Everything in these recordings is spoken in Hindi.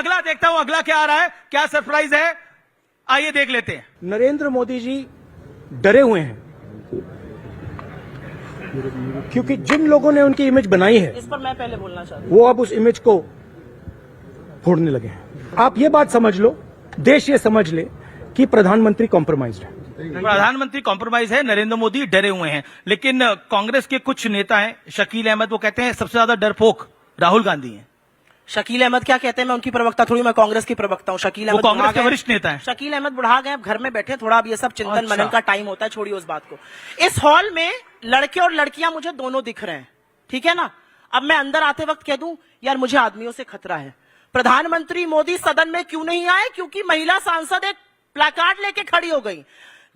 अगला देखता हूं, अगला क्या आ रहा है, क्या सरप्राइज है, आइए देख लेते हैं। नरेंद्र मोदी जी डरे हुए हैं क्योंकि जिन लोगों ने उनकी इमेज बनाई है, इस पर मैं पहले बोलना चाहता हूं, वो अब उस इमेज को फोड़ने लगे हैं। आप ये बात समझ लो, देश ये समझ ले कि प्रधानमंत्री कॉम्प्रोमाइज्ड है। प्रधानमंत्री कॉम्प्रोमाइज है, नरेंद्र मोदी डरे हुए हैं। लेकिन कांग्रेस के कुछ नेता हैं, शकील अहमद, वो कहते हैं सबसे ज्यादा डरपोक राहुल गांधी हैं। शकील अहमद क्या कहते हैं? मैं उनकी प्रवक्ता थोड़ी, मैं कांग्रेस की प्रवक्ता हूं। शकील वो अहमद कांग्रेस के वरिष्ठ नेता हैं। शकील अहमद बुढ़ा गए, अब घर में बैठे, थोड़ा अब ये सब चिंतन अच्छा। मनन का टाइम होता है, छोड़िए उस बात को। इस हॉल में लड़के और लड़कियां मुझे दोनों दिख रहे हैं, ठीक है ना। अब मैं अंदर आते वक्त कह दूं यार मुझे आदमियों से खतरा है। प्रधानमंत्री मोदी सदन में क्यों नहीं आए? क्योंकि महिला सांसद एक प्लाकार्ड लेके खड़ी हो गई।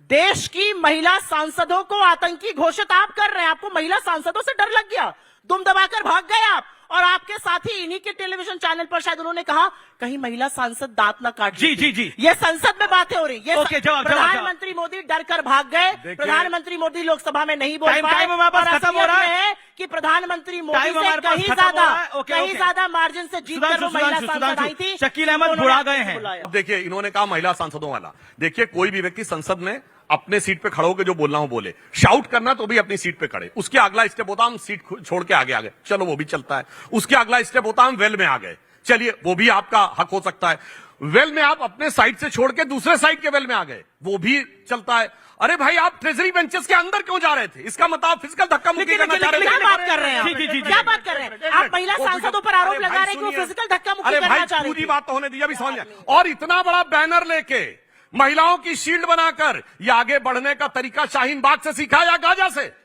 देश की महिला सांसदों को आतंकी घोषित आप कर रहे हैं। आपको महिला सांसदों से डर लग गया, दुम दबाकर भाग गए आप। और आपके साथी इन्हीं के टेलीविजन चैनल पर शायद उन्होंने कहा कहीं महिला सांसद दांत ना काट जी जी जी, ये संसद में बातें हो रही। ये ओके, जवाब, प्रधानमंत्री मोदी डर कर भाग गए। प्रधानमंत्री मोदी लोकसभा में नहीं बोल पाए। टाइम हमारे पास खत्म हो रहा है कि प्रधानमंत्री मोदी टाइम से हमारे पास कहीं खत्म हो रहा है। ज्यादा मार्जिन से जीत कर वो महिला सांसद आई थी। शकील अहमद बुढ़ा गए हैं। अब देखिए, इन्होंने कहा महिला सांसदों वाला। देखिए, कोई भी व्यक्ति संसद में अपने सीट पे खड़े होकर जो बोलना हो बोले, शाउट करना तो भी अपनी सीट पे खड़े। उसके अगला स्टेप होता हम सीट छोड़ के आगे आ गए, चलो वो भी चलता है। उसके अगला स्टेप होता हम वेल में आ गए, चलिए वो भी आपका हक हो सकता है। वेल में आप अपने साइड से छोड़ के दूसरे साइड के वेल में आ गए, वो भी चलता है। अरे भाई, आप ट्रेजरी बेंचेस के अंदर क्यों जा रहे थे? इसका मतलब फिजिकल धक्का मुक्की करना चाह रहे थे। क्या बात कर रहे हैं? जी, जी, जी, क्या बात कर रहे हैं? आप महिला सांसदों पर आरोप लगा रहे हैं कि वो फिजिकल धक्का मुक्की अरे करना भाई, चाह रहे पूरी थे। बात तो होने दी, अभी समझ लिया। और इतना बड़ा बैनर लेके महिलाओं की शील्ड बनाकर ये आगे बढ़ने का तरीका शाहीन बाग से सीखा या गाजा से?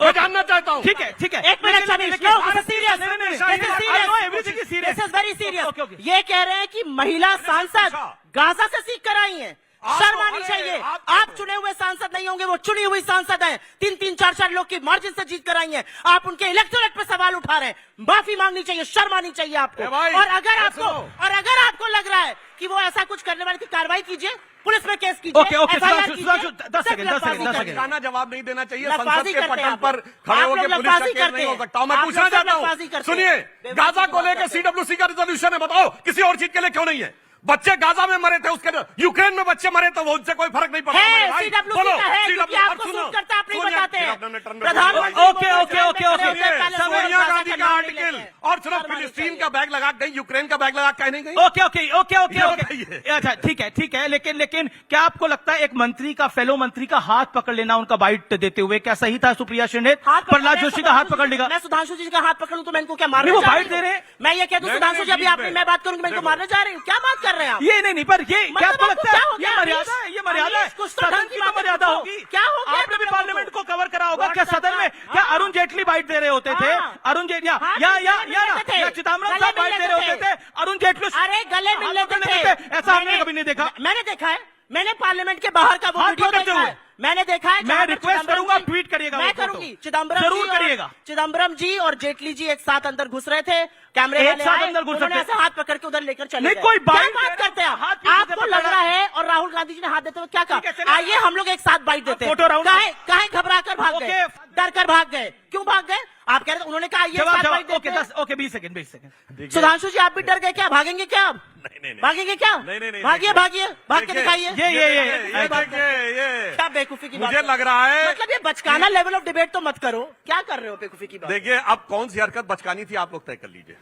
मैं जानना चाहता हूं। ठीक है, ठीक है, एक मिनट समीर, लेकिन- no, this is serious. नहीं, नहीं, This is I know everything serious. is serious. This is very serious. Okay, okay. ये कह रहे हैं कि महिला सांसद गाजा से सीख कर आई हैं। शर्म आनी चाहिए। आप चुने हुए सांसद नहीं होंगे, वो चुनी हुई सांसद हैं। 3-3, 4-4 लोग की मार्जिन से जीत कर आई हैं। आप उनके इलेक्टोरेट पे सवाल उठा रहे हैं। माफी मांगनी चाहिए, शर्म आनी चाहिए आपको। और अगर आपको लग रहा है कि वो ऐसा कुछ करने वाले की कार्रवाई कीजिए, पुलिस में केस कीजिए। ओके, ओके, FIR सुधांशु, कीजिए। 10 सेकंड। गाना जवाब नहीं देना चाहिए। लफाजी संसद के करते हैं पटल आप पर लोग। खड़े आप होकर लोग पुलिस का लफाजी केस करते नहीं हो हैं। सकता हूं। मैं आप पूछना लोग चाहता लफाजी हूं, करते हैं। सुनिए, बेवकूफी गाजा की को बात लेकर करते हैं। CWC का रिजोल्यूशन है, बताओ किसी और चीज के लिए क्यों नहीं है? बच्चे गाजा में मरे थे, उसके यूक्रेन में बच्चे मरे थे, वो उनसे कोई फर्क नहीं पड़ता। है, हमारे भाई, CWC बोलो, का है, CWC क्योंकि आपको सुनो, सूट करता, आप नहीं सुनिए, बताते हैं। फिर आपने टर्न में प्रधानमंत्री okay, okay, okay, okay. Sonia Gandhi का आर्टिकल और सिर्फ फिलिस्तीन का बैग लगा गई, यूक्रेन का बैग लगा कह नहीं गई। ओके, ओके, ओके, ओके, ये ओके। बताइए। अच्छा, ठीक है, ठीक है। लेकिन क्या आपको लगता है एक मंत्री का, फेलो मंत्री का हाथ पकड़ लेना, उनका बाइट देते हुए, क्या सही था? सुप्रिया शिंदे, प्रहलाद जोशी का हाथ पकड़ लेगा? मैं सुधांशु जी का हाथ पकड़ लूं तो मैं इनको क्या मारने नहीं, वो जा रही बाइट दे रहे हैं। मैं ये कह दूं सुधांशु जी अभी आपने मैं बात करूंगी, मैं इनको मारने जा रही हूँ। क्या बात कर रहे हैं आप? ये नहीं, पर ये क्या आपको लगता क्या है? हो ये गया? मर्यादा है, ये मर्यादा है। कुछ तो सदन ढंग की की तो बातें मर्यादा पूछो। होगी। क्या हो गया? आपने भी पार्लियामेंट को कवर करा होगा। क्या WhatsApp सदन में पर? क्या हाँ। अरुण जेटली बाइट दे रहे होते थे? हाँ। अरुण जेटली हाँ, या चिदम्बरम साहब बाइट दे रहे होते थे? अरुण जेटली अरे गले मिल लेते थे। ऐसा हमने कभी नहीं देखा। मैंने देखा है, मैंने पार्लियामेंट के बाहर का वो हाथ वीडियो पकड़ते देखा हुए। है। मैंने देखा है। मैं रिक्वेस्ट करूंगा, ट्वीट करिएगा मैं वो फोटो। करूंगी। चिदम्बरम जरूर जी और- करिएगा। चिदम्बरम जी और जेटली जी एक साथ अंदर घुस रहे थे, कैमरे एक वाले साथ आए, अंदर घुस उन्होंने सकते- ऐसे हाथ पकड़ के उधर लेकर चले नहीं, गए। कोई क्या बाइट बात दे- करते हैं आप? हाथ पीछे से आपको लग पकड़ा। रहा है और राहुल गांधी जी ने हाथ देते हुए क्या ठीक है, कहा? चलिए। आइए हम लोग एक साथ बाइट देते हैं। फोटो राउंड- काहे घबरा कर भाग गए, ओके। डर कर भाग गए, क्यों भाग गए? आप कह रहे थे, उन्होंने कहा आइए एक जवाब, साथ जवाब। बाइट देते ओके, हैं। 10, ओके, 20 सेकंड। सुधांशु जी आप भी डर गए क्या? भागेंगे क्या आप? नहीं। भागेंगे क्या? नहीं, भागिए भागिए, भाग के दिखाइए। ये देखिए, क्या बेवकूफी की बात मुझे कर लग रहा है, मतलब ये बचकाना लेवल ऑफ डिबेट तो मत करो। क्या कर रहे हो बेवकूफी की बात? देखिए अब कौन सी हरकत बचकानी थी आप लोग तय कर लीजिए।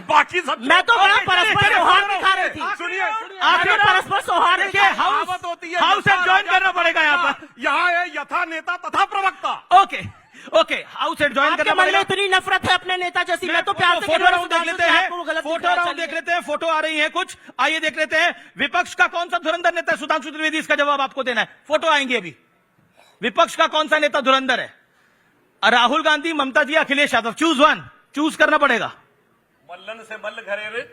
बाकी सब मैं तो बड़ा परस्पर सौहार्द दिखा रही थी। सुनिए, आपने परस्पर सौहार्द देखिए, दिखाया। कहावत होती है, हाउस यथा ज्वाइन करना राजा पड़ेगा यहाँ तथा पर। यहाँ है यथा नेता तथा प्रवक्ता। ओके, ओके, हाउस एड ज्वाइन आपके करना मन में पड़ेगा। इतनी नफरत है अपने नेता जैसी। मैं तो प्यार से कह फोटो रहा हूं, राउंड देख सुधांशु लेते जी, हैं, आपको वो गलत फोटो दिख रहा है, राउंड देख चलिए। लेते हैं। फोटो आ रही है कुछ, आइए देख लेते हैं। विपक्ष का कौन सा धुरंधर नेता है? सुधांशु त्रिवेदी, इसका जवाब आपको देना है। फोटो आएंगे अभी। विपक्ष का कौन सा नेता धुरंधर है? Rahul Gandhi, Mamata ji, Akhilesh Yadav. Choose one, choose करना पड़ेगा।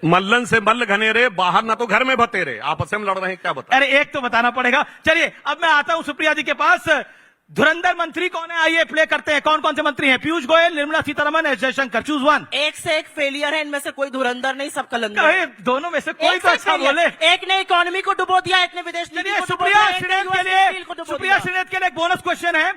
मल्लन से मल्ल घनेरे, बाहर ना तो घर में बतेरे, आपस में लड़ रहे हैं, क्या बता? अरे एक तो बताना पड़ेगा। चलिए अब मैं आता हूं सुप्रिया जी के पास। धुरंधर मंत्री कौन है? आइए प्ले करते हैं। कौन कौन से मंत्री हैं? Piyush Goyal, Nirmala Sitharaman, S Jaishankar. Choose one. एक से एक फेलियर है, इनमें से कोई धुरंधर नहीं, सब कलंदर कहे है। दोनों में से कोई एक तो से अच्छा failure। बोले। एक ने इकोनॉमी को डुबो दिया, एक ने विदेश नीति चलिए को डुबो सुप्रिया दिया, एक ने श्रीनेत के US लिए, डील को डुबो सुप्रिया दिया। श्रीनेत के लिए एक बोनस क्वेश्चन है।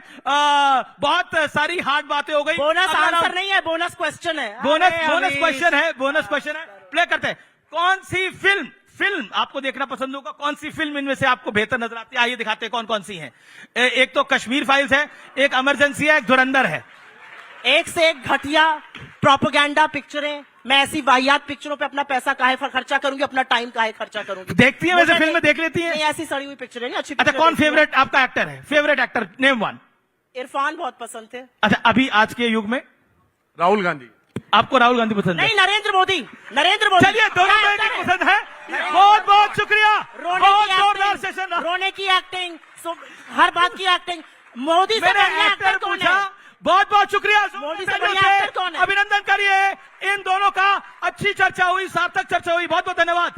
बहुत सारी हार्ड बातें हो गई। बोनस अगर आंसर आप- नहीं है, बोनस क्वेश्चन है। बोनस अरे बोनस अभी- क्वेश्चन है, बोनस क्वेश्चन है। प्ले करते हैं। कौन सी फिल्म आपको देखना पसंद होगा? कौन सी फिल्म इनमें से आपको बेहतर नजर आती है? आइए दिखाते हैं कौन कौन सी हैं। एक तो कश्मीर फाइल्स है, एक इमरजेंसी है, एक धुरंधर है। एक से एक घटिया प्रोपेगेंडा पिक्चरें। मैं ऐसी वाहियात पिक्चरों पे अपना पैसा काहे खर्चा करूंगी, अपना टाइम काहे खर्चा करूंगी? देखती हैं वैसे मुझे फिल्म में नहीं- देख लेती हैं? नहीं, ऐसी सड़ी हुई पिक्चरें नहीं अच्छी। अच्छा, पिक्चरें कौन देखती हूँ। फेवरेट आपका एक्टर है? Favourite actor name one. Irfan बहुत पसंद थे। अच्छा, अभी आज के युग में राहुल गांधी। आपको राहुल गांधी पसंद है? नहीं, नरेंद्र मोदी। नरेंद्र मोदी चलिए, दोनों क्या में एक्टर है? पसंद है। बहुत बहुत शुक्रिया, रोने बहुत की जोरदार एक्टिंग, सेशन रहा। रोने की एक्टिंग, हर बात की एक्टिंग। मोदी से मैंने बढ़िया एक्टर एक्टर कौन पूछा। है? बहुत बहुत शुक्रिया। मोदी से बढ़िया एक्टर कौन है? अभिनंदन करिए इन दोनों का। अच्छी चर्चा हुई, सार्थक चर्चा हुई। बहुत बहुत धन्यवाद।